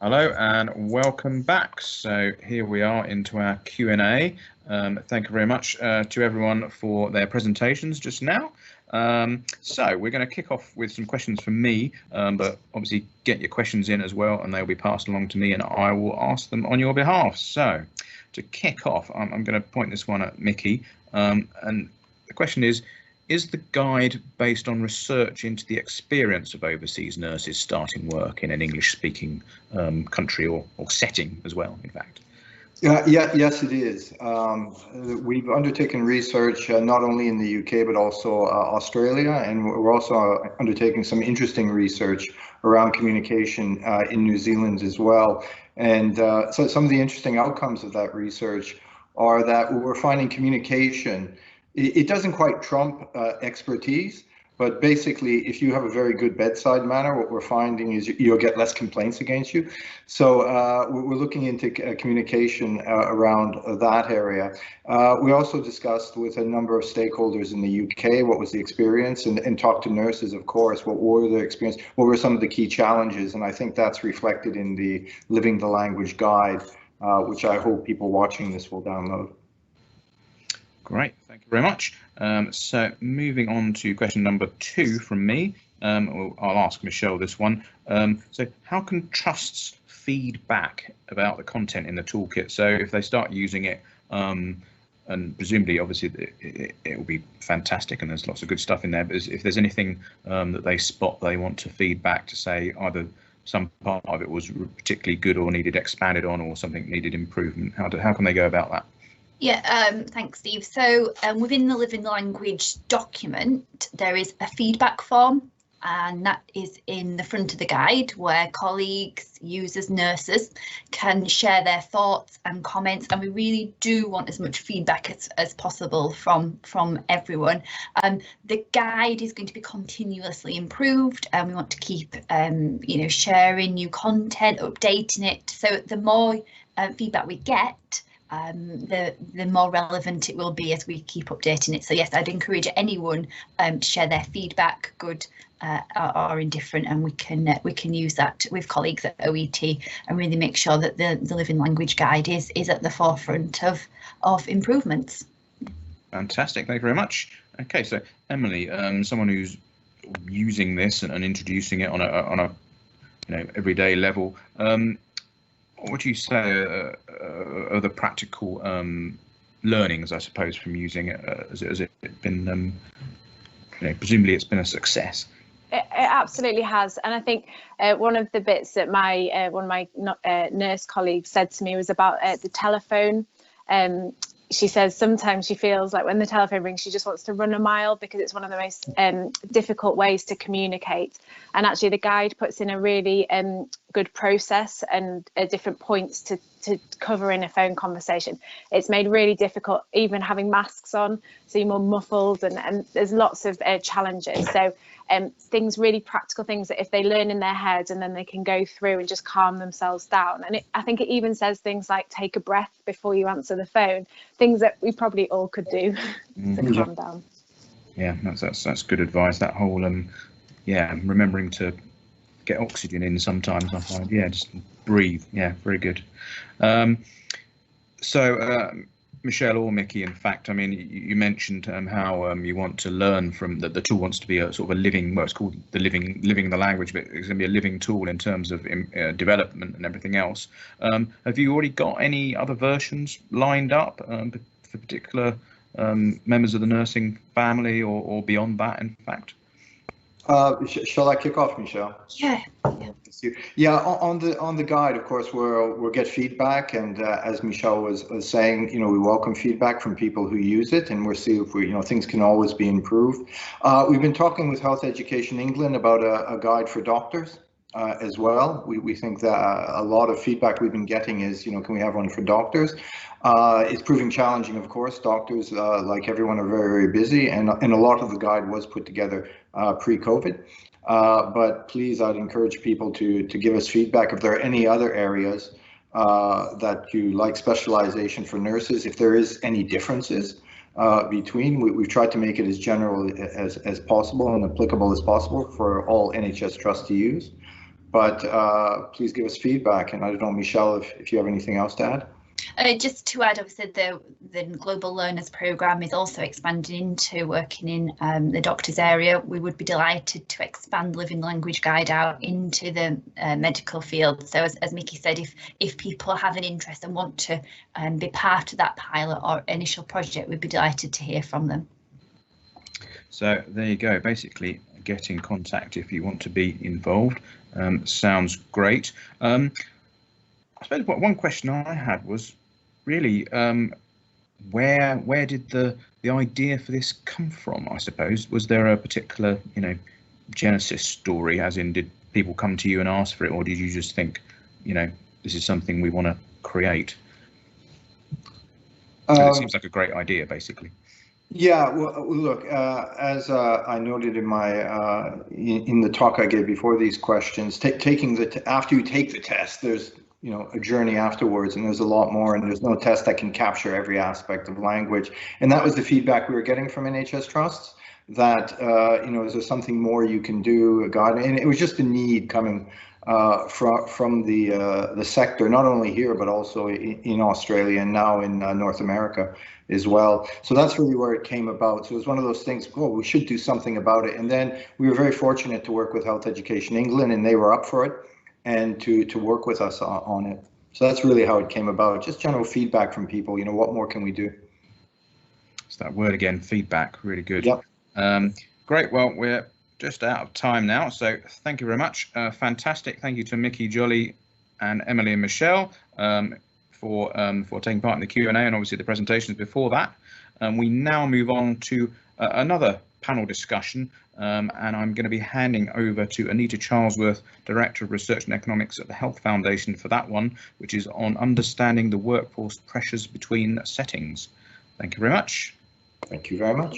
Hello and welcome back. So here we are into our Q&A. Thank you very much to everyone for their presentations just now. So we're going to kick off with some questions from me, but obviously get your questions in as well, and they'll be passed along to me, and I will ask them on your behalf. So to kick off, I'm going to point this one at Mickey, and the question is the guide based on research into the experience of overseas nurses starting work in an English-speaking country or setting as well, in fact? Yes, it is. We've undertaken research not only in the UK, but also Australia, and we're also undertaking some interesting research around communication in New Zealand as well. And so some of the interesting outcomes of that research are that we're finding communication, it doesn't quite trump expertise, but basically, if you have a very good bedside manner, what we're finding is you'll get less complaints against you. So we're looking into communication around that area. We also discussed with a number of stakeholders in the UK what was the experience, and talked to nurses, of course, what were the experience, what were some of the key challenges, and I think that's reflected in the Living the Language Guide, which I hope people watching this will download. Great, thank you very much. So moving on to question number 2 from me, I'll ask Michelle this one. So how can trusts feed back about the content in the toolkit? So if they start using it, and presumably, obviously, it will be fantastic and there's lots of good stuff in there, but if there's anything that they spot they want to feed back to say either some part of it was particularly good or needed expanded on, or something needed improvement, how can they go about that? Yeah, thanks, Steve. So within the Living Language document, there is a feedback form, and that is in the front of the guide where colleagues, users, nurses can share their thoughts and comments. And we really do want as much feedback as possible from everyone. The guide is going to be continuously improved, and we want to keep, sharing new content, updating it. So the more feedback we get, the more relevant it will be as we keep updating it. So yes, I'd encourage anyone to share their feedback, good or indifferent, and we can use that with colleagues at OET and really make sure that the Living Language Guide is at the forefront of improvements. Fantastic, thank you very much. Okay, so Emily, someone who's using this and introducing it on a everyday level, what would you say are the practical learnings, I suppose, from using it? Has it been, presumably it's been a success? It absolutely has, and I think one of the bits that one of my nurse colleagues said to me was about the telephone. She says sometimes she feels like when the telephone rings, she just wants to run a mile because it's one of the most difficult ways to communicate. And actually, the guide puts in a really good process and different points to cover in a phone conversation. It's made really difficult, even having masks on, so you're more muffled, and there's lots of challenges. So really practical things that if they learn in their head, and then they can go through and just calm themselves down. And I think it even says things like take a breath before you answer the phone, things that we probably all could do to calm down. Yeah, that's good advice. That whole remembering to get oxygen in sometimes, I find. Yeah, just breathe. Yeah, very good. So Michelle or Mickey, in fact, I mean, you mentioned how you want to learn from the tool wants to be a sort of a living, well, it's called the living the language, but it's going to be a living tool in terms of development and everything else. Have you already got any other versions lined up for particular members of the nursing family or beyond that, in fact? Shall I kick off, Michelle? Yeah. Yeah, on the guide, of course, we'll get feedback, and as Michelle was saying, we welcome feedback from people who use it, and we'll see if things can always be improved. We've been talking with Health Education England about a guide for doctors as well. We think that a lot of feedback we've been getting is, can we have one for doctors? It's proving challenging, of course. Doctors, like everyone, are very, very busy, and a lot of the guide was put together pre-COVID. But please, I'd encourage people to give us feedback if there are any other areas that you like specialization for nurses, if there is any differences between. We've tried to make it as general as possible and applicable as possible for all NHS trusts to use. but please give us feedback. And I don't know, Michelle, if you have anything else to add. Just to add, obviously, the Global Learners Programme is also expanding into working in the doctors area. We would be delighted to expand Living Language Guide out into the medical field. So as Mickey said, if people have an interest and want to be part of that pilot or initial project, we'd be delighted to hear from them. So there you go. Basically, get in contact if you want to be involved. Sounds great. I suppose one question I had was really where did the idea for this come from? I suppose, was there a particular genesis story, as in did people come to you and ask for it, or did you just think this is something we want to create? It seems like a great idea, basically. Yeah, well, look, as I noted in my in the talk I gave before these questions, after you take the test, there's a journey afterwards, and there's a lot more, and there's no test that can capture every aspect of language. And that was the feedback we were getting from NHS trusts, that is there something more you can do, God? And it was just a need coming from the sector, not only here but also in Australia and now in North America as well. So that's really where it came about. So it was one of those things, we should do something about it. And then we were very fortunate to work with Health Education England, and they were up for it, and to work with us on it. So that's really how it came about, just general feedback from people, what more can we do? It's that word again, feedback, really good. Yep. Great, well, we're just out of time now, so thank you very much. Fantastic, thank you to Mickey, Jolly and Emily and Michelle for taking part in the Q&A and obviously the presentations before that. We now move on to another panel discussion, and I'm going to be handing over to Anita Charlesworth, Director of Research and Economics at the Health Foundation, for that one, which is on understanding the workforce pressures between settings. Thank you very much. Thank you very much.